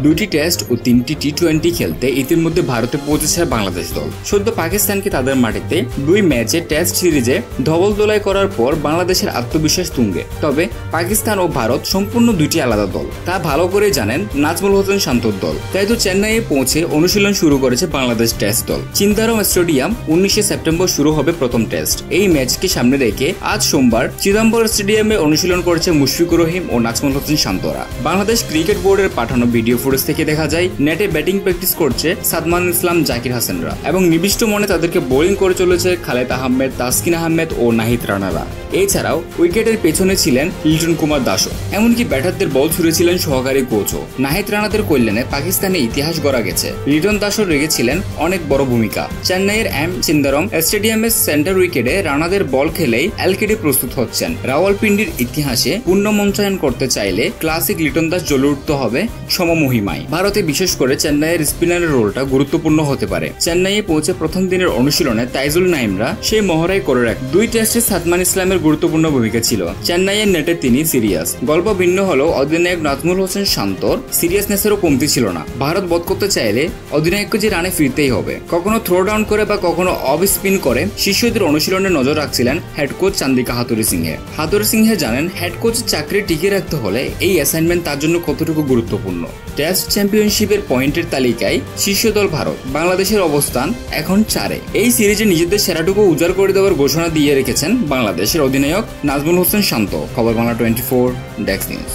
2টি টেস্ট ও 3টি টি-20 খেলতে ইতিমধ্যে ভারতে পৌঁছেছে বাংলাদেশ দল। সদ্য পাকিস্তানকে তাদের মাটিতে 2 ম্যাচে টেস্ট সিরিজে ধবল দোলাই করার পর বাংলাদেশের আত্মবিশ্বাস তুঙ্গে। তবে পাকিস্তান ও ভারত সম্পূর্ণ 2টি আলাদা দল, তা ভালো করে জানেন নাজমুল হোসেন শান্তর দল। তাই তো চেন্নাইয়ে পৌঁছে অনুশীলন শুরু করেছে বাংলাদেশ টেস্ট দল। চিদাম্বরম স্টেডিয়াম 19 সেপ্টেম্বর শুরু হবে প্রথম টেস্ট। এই ম্যাচকে সামনে রেখে আজ সোমবার চিদাম্বরম স্টেডিয়ামে অনুশীলন করেছে মুশফিকুর রহিম ও নাজমুল হোসেন শান্তরা। বাংলাদেশ ক্রিকেট বোর্ডের পাঠানো ভিডিও ফুটেজ থেকে দেখা যায় নেটে ব্যাটিং প্র্যাকটিস করছে সাদমান ইসলাম, জাকির হাসানরা এবং নিবিষ্ট মনে তাদেরকে বোলিং করে চলেছে খালেদ আহমেদ, তাসকিন আহমেদ ও নাহিদ রানারা। এছাড়াও উইকেটের পেছনে ছিলেন লিটন কুমার দাসও। এমনকি ব্যাটারদের বল ছুড়েছিলেন সহকারী কোচও। নাহিদ রানাদের কল্যাণে পাকিস্তানে ইতিহাস গড়া গেছে। লিটন দাসও রেখেছিলেন অনেক বড় ভূমিকা। চেন্নাইয়ের চিদাম্বরম স্টেডিয়ামের সেন্টার উইকেটে রানাদের বল খেলেই এলকেডি প্রস্তুত হচ্ছেন। রাওয়ালপিন্ডির ইতিহাসে পুনর্মঞ্চায়ন করতে চাইলে ক্লাসিক লিটন দাস জ্বলে উঠতে হবে সমমহিমায়। ভারতে বিশেষ করে চেন্নাইয়ের স্পিনারের রোলটা গুরুত্বপূর্ণ হতে পারে। চেন্নাইয়ে পৌঁছে প্রথম দিনের অনুশীলনে তাইজুল নাইমরা সেই মহড়াই করে রাখে। 2 টেস্টে সাদমান ইসলামের গুরুত্বপূর্ণ ভূমিকা ছিল। চেন্নাইয়ের নেটে তিনি সিরিয়াস। গল্প ভিন্ন হলেও অধিনায়ক নাজমুল হোসেন শান্তর সিরিয়াসনেসেরও কমতি ছিল না। ভারত বধ করতে চাইলে অধিনায়ককে যে রানে ফিরতেই হবে। কখনো থ্রো ডাউন করে বা কখনো অফ স্পিন করে শিষ্যদের অনুশীলনে নজর রাখছিলেন হেড কোচ চান্দিকা হাতুরি সিংহে। হাতুরি সিংহে জানেন হেড কোচের চাকরি টিকিয়ে রাখতে হলে এই অ্যাসাইনমেন্ট তার জন্য কতটুকু গুরুত্বপূর্ণ। টেস্ট চ্যাম্পিয়নশিপের পয়েন্টের তালিকায় শীর্ষ দল ভারত। বাংলাদেশের অবস্থান এখন 4-এ। এই সিরিজে নিজেদের সেরাটুকু উজাড় করে দেওয়ার ঘোষণা দিয়ে রেখেছেন বাংলাদেশের অধিনায়ক নাজমুল হোসেন শান্ত। খবর বাংলা 24 ডেস্ক নিউজ।